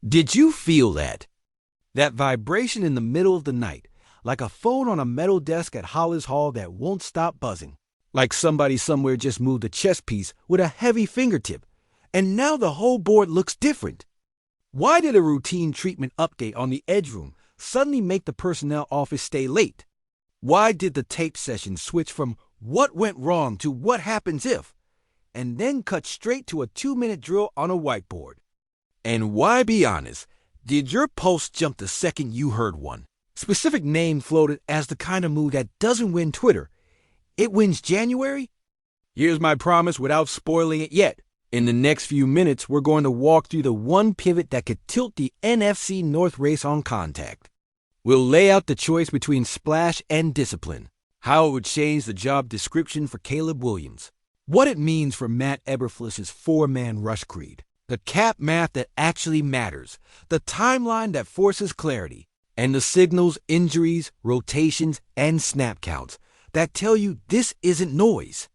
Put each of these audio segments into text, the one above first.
Did you feel that? That vibration in the middle of the night, like a phone on a metal desk at Hollis Hall that won't stop buzzing. Like somebody somewhere just moved a chess piece with a heavy fingertip, and now the whole board looks different. Why did a routine treatment update on the edge room suddenly make the personnel office stay late? Why did the tape session switch from what went wrong to what happens if, and then cut straight to a 2-minute drill on a whiteboard? And why be honest, did your pulse jump the second you heard one? Specific name floated as the kind of move that doesn't win Twitter. It wins January? Here's my promise without spoiling it yet. In the next few minutes, we're going to walk through the one pivot that could tilt the NFC North race on contact. We'll lay out the choice between splash and discipline, how it would change the job description for Caleb Williams, what it means for Matt Eberfluss's 4-man rush creed, the cap math that actually matters, the timeline that forces clarity, and the signals, injuries, rotations, and snap counts that tell you this isn't noise.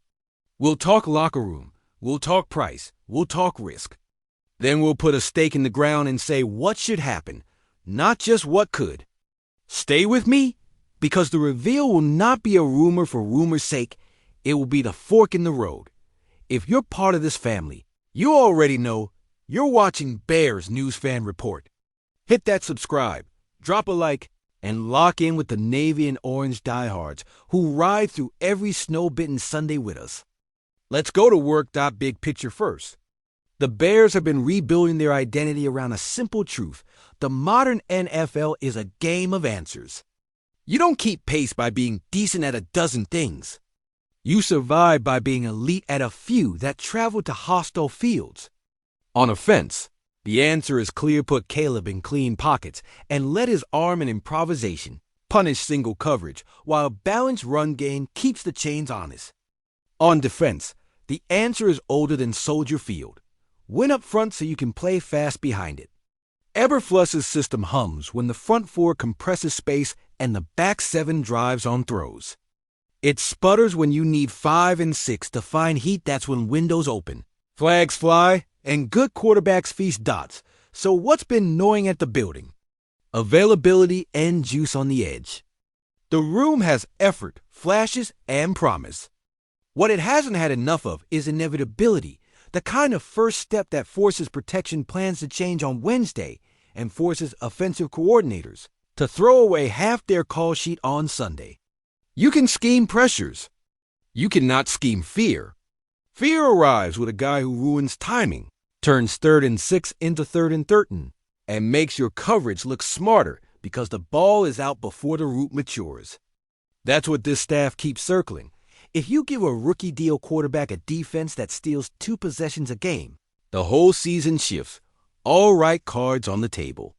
We'll talk locker room, we'll talk price, we'll talk risk. Then we'll put a stake in the ground and say what should happen, not just what could. Stay with me, because the reveal will not be a rumor for rumor's sake. It will be the fork in the road. If you're part of this family, you already know you're watching Bears News Fan Report. Hit that subscribe, drop a like, and lock in with the Navy and Orange diehards who ride through every snow-bitten Sunday with us. Let's go to work. Big picture first. The Bears have been rebuilding their identity around a simple truth. The modern NFL is a game of answers. You don't keep pace by being decent at a dozen things. You survive by being elite at a few that travel to hostile fields. On offense, the answer is clear: put Caleb in clean pockets and let his arm and improvisation punish single coverage while a balanced run game keeps the chains honest. On defense, the answer is older than Soldier Field. Win up front so you can play fast behind it. Eberfluss's system hums when the front four compresses space and the back seven drives on throws. It sputters when you need 5 and 6 to find heat. That's when windows open, flags fly, and good quarterbacks feast dots. So what's been gnawing at the building? Availability and juice on the edge. The room has effort, flashes, and promise. What it hasn't had enough of is inevitability, the kind of first step that forces protection plans to change on Wednesday and forces offensive coordinators to throw away half their call sheet on Sunday. You can scheme pressures. You cannot scheme fear. Fear arrives with a guy who ruins timing, turns 3rd and 6 into 3rd and 13, and makes your coverage look smarter because the ball is out before the root matures. That's what this staff keeps circling. If you give a rookie deal quarterback a defense that steals 2 possessions a game, the whole season shifts. All right cards on the table.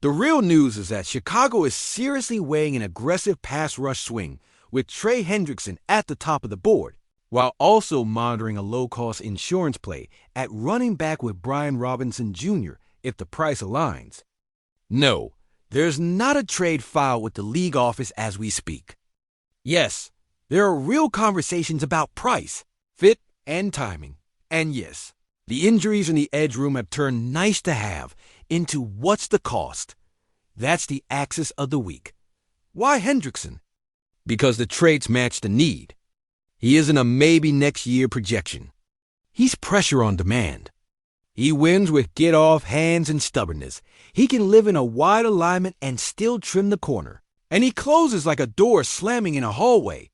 The real news is that Chicago is seriously weighing an aggressive pass rush swing with Trey Hendrickson at the top of the board, while also monitoring a low-cost insurance play at running back with Brian Robinson Jr. if the price aligns. No, there's not a trade filed with the league office as we speak. Yes, there are real conversations about price, fit, and timing. And yes, the injuries in the edge room have turned nice to have into what's the cost. That's the axis of the week. Why Hendrickson? Because the traits match the need. He isn't a maybe next year projection. He's pressure on demand. He wins with get-off hands and stubbornness. He can live in a wide alignment and still trim the corner. And he closes like a door slamming in a hallway.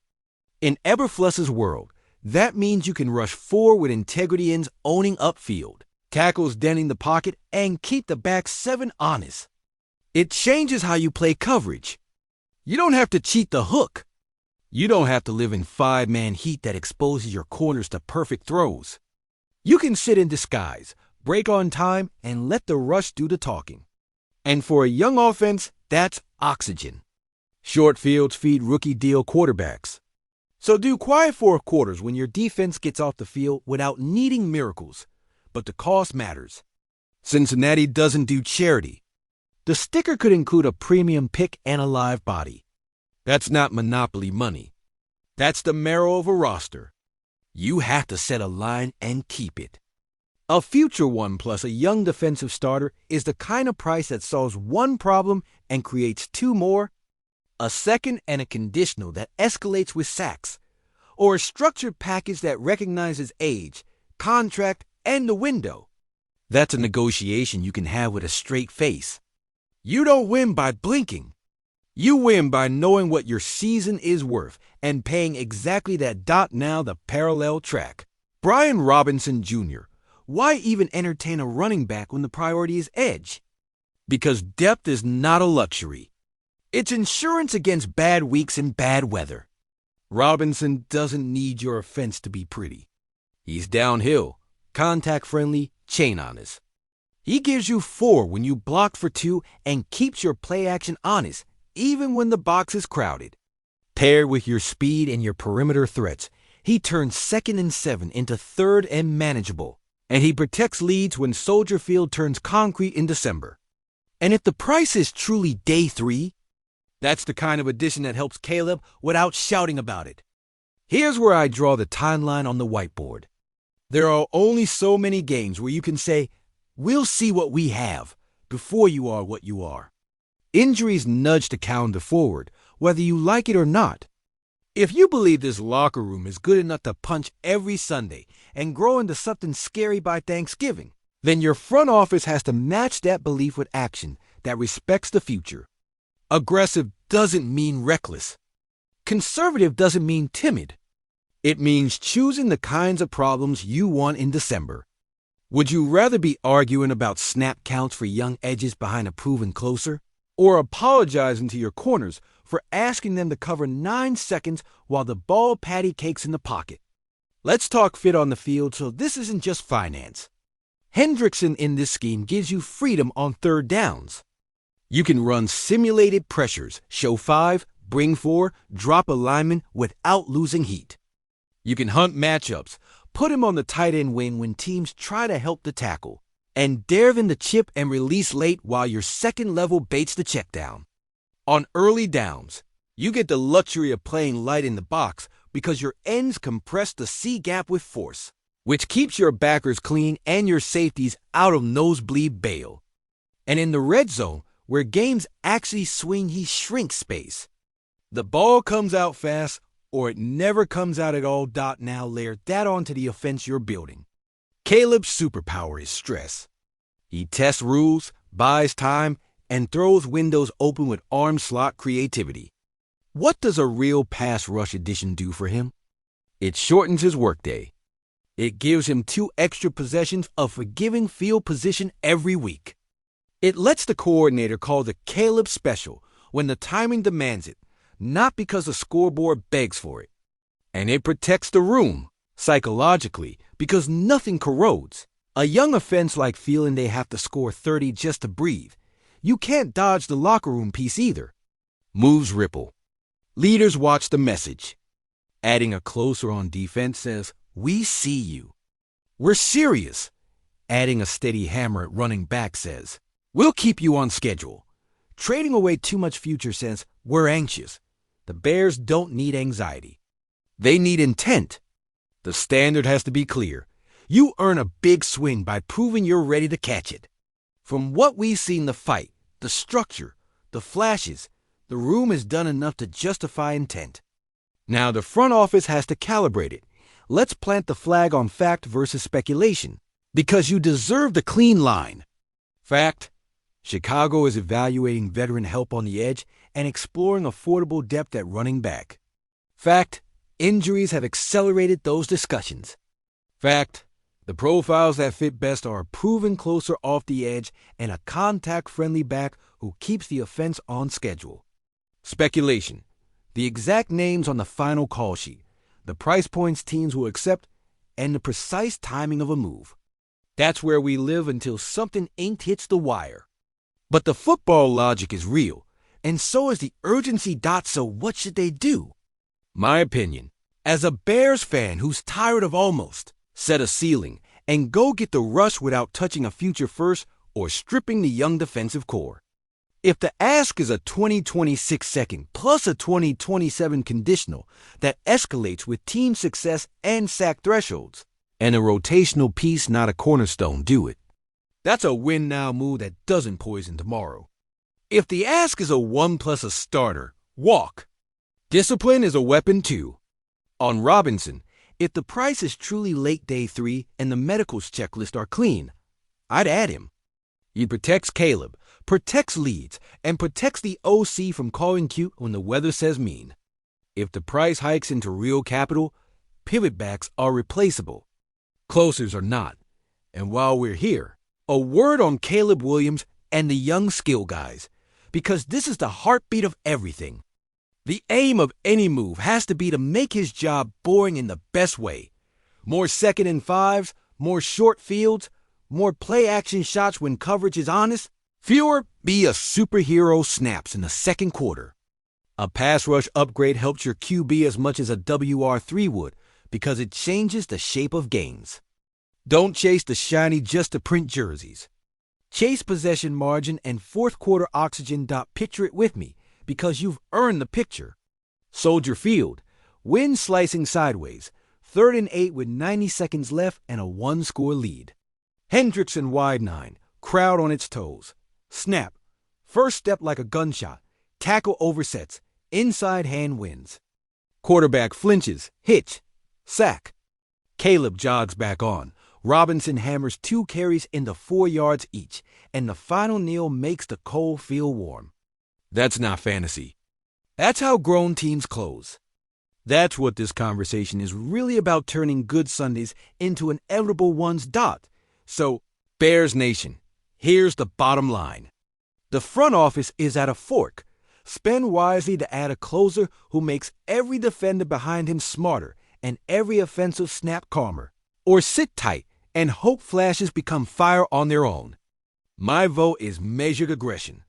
In Eberfluss's world, that means you can rush 4 with integrity ends owning upfield, tackles denting the pocket, and keep the back 7 honest. It changes how you play coverage. You don't have to cheat the hook. You don't have to live in 5-man heat that exposes your corners to perfect throws. You can sit in disguise, break on time, and let the rush do the talking. And for a young offense, that's oxygen. Short fields feed rookie deal quarterbacks. So do quiet 4 quarters when your defense gets off the field without needing miracles. But the cost matters. Cincinnati doesn't do charity. The sticker could include a premium pick and a live body. That's not monopoly money. That's the marrow of a roster. You have to set a line and keep it. A future one plus a young defensive starter is the kind of price that solves one problem and creates two more, a second and a conditional that escalates with sacks, or a structured package that recognizes age, contract, and the window. That's a negotiation you can have with a straight face. You don't win by blinking. You win by knowing what your season is worth and paying exactly that dot now the parallel track. Brian Robinson Jr. Why even entertain a running back when the priority is edge? Because depth is not a luxury. It's insurance against bad weeks and bad weather. Robinson doesn't need your offense to be pretty. He's downhill, contact-friendly, chain honest. He gives you 4 when you block for 2 and keeps your play action honest, even when the box is crowded. Paired with your speed and your perimeter threats, he turns 2nd and 7 into 3rd and manageable. And he protects leads when Soldier Field turns concrete in December. And if the price is truly day 3, that's the kind of addition that helps Caleb without shouting about it. Here's where I draw the timeline on the whiteboard. There are only so many games where you can say, "We'll see what we have," before you are what you are. Injuries nudge the calendar forward, whether you like it or not. If you believe this locker room is good enough to punch every Sunday and grow into something scary by Thanksgiving, then your front office has to match that belief with action that respects the future. Aggressive doesn't mean reckless. Conservative doesn't mean timid. It means choosing the kinds of problems you want in December. Would you rather be arguing about snap counts for young edges behind a proven closer, or apologizing to your corners for asking them to cover 9 seconds while the ball patty cakes in the pocket? Let's talk fit on the field, so this isn't just finance. Hendrickson in this scheme gives you freedom on 3rd downs. You can run simulated pressures, show 5, bring 4, drop a lineman without losing heat. You can hunt matchups, put him on the tight end wing when teams try to help the tackle, and dare them to chip and release late while your second level baits the check down. On early downs, you get the luxury of playing light in the box because your ends compress the C gap with force, which keeps your backers clean and your safeties out of nosebleed bail. And in the red zone, where games actually swing, he shrinks space. The ball comes out fast, or it never comes out at all. Now layer that onto the offense you're building. Caleb's superpower is stress. He tests rules, buys time, and throws windows open with arm slot creativity. What does a real pass rush addition do for him? It shortens his workday. It gives him 2 extra possessions of forgiving field position every week. It lets the coordinator call the Caleb special when the timing demands it, not because the scoreboard begs for it. And it protects the room, psychologically, because nothing corrodes. A young offense like feeling they have to score 30 just to breathe. You can't dodge the locker room piece either. Moves ripple. Leaders watch the message. Adding a closer on defense says, "We see you. We're serious." Adding a steady hammer at running back says, "We'll keep you on schedule." Trading away too much future says, "We're anxious." The Bears don't need anxiety. They need intent. The standard has to be clear. You earn a big swing by proving you're ready to catch it. From what we've seen, the fight, the structure, the flashes, the room has done enough to justify intent. Now the front office has to calibrate it. Let's plant the flag on fact versus speculation, because you deserve the clean line. Fact: Chicago is evaluating veteran help on the edge and exploring affordable depth at running back. Fact: Injuries have accelerated those discussions. Fact: The profiles that fit best are a proven closer off the edge and a contact-friendly back who keeps the offense on schedule. Speculation: The exact names on the final call sheet, the price points teams will accept, and the precise timing of a move. That's where we live until something inked hits the wire. But the football logic is real, and so is the urgency. So what should they do? My opinion, as a Bears fan who's tired of almost, set a ceiling and go get the rush without touching a future first or stripping the young defensive core. If the ask is a 2026 second plus a 2027 conditional that escalates with team success and sack thresholds, And a rotational piece, not a cornerstone, do it. That's a win-now move that doesn't poison tomorrow. If the ask is a 1 plus a starter, walk. Discipline is a weapon too. On Robinson, if the price is truly late day 3 and the medicals checklist are clean, I'd add him. He protects Caleb, protects leads, and protects the OC from calling cute when the weather says mean. If the price hikes into real capital, pivot backs are replaceable. Closers are not. And while we're here, a word on Caleb Williams and the young skill guys, because this is the heartbeat of everything. The aim of any move has to be to make his job boring in the best way. More 2nd and 5s, more short fields, more play-action shots when coverage is honest, fewer be a superhero snaps in the second quarter. A pass rush upgrade helps your QB as much as a WR3 would because it changes the shape of games. Don't chase the shiny just to print jerseys. Chase possession margin and fourth quarter oxygen. Picture it with me because you've earned the picture. Soldier Field, win slicing sideways, 3rd and 8 with 90 seconds left and a 1-score lead. Hendrickson wide 9, crowd on its toes. Snap, first step like a gunshot, tackle oversets, inside hand wins. Quarterback flinches, hitch, sack. Caleb jogs back on. Robinson hammers 2 carries into 4 yards each, and the final kneel makes the cold feel warm. That's not fantasy. That's how grown teams close. That's what this conversation is really about, turning good Sundays into inevitable ones. So, Bears Nation, here's the bottom line. The front office is at a fork. Spend wisely to add a closer who makes every defender behind him smarter and every offensive snap calmer. Or sit tight and hope flashes become fire on their own. My vote is measured aggression.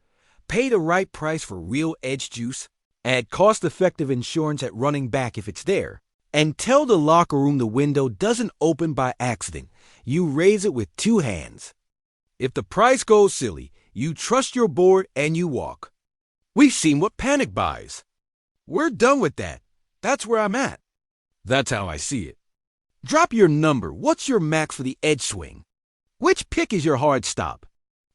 Pay the right price for real edge juice. Add cost-effective insurance at running back if it's there. And tell the locker room the window doesn't open by accident. You raise it with 2 hands. If the price goes silly, you trust your board and you walk. We've seen what panic buys. We're done with that. That's where I'm at. That's how I see it. Drop your number. What's your max for the edge swing? Which pick is your hard stop?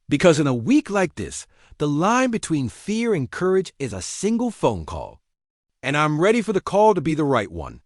Because in a week like this, the line between fear and courage is a single phone call. And I'm ready for the call to be the right one.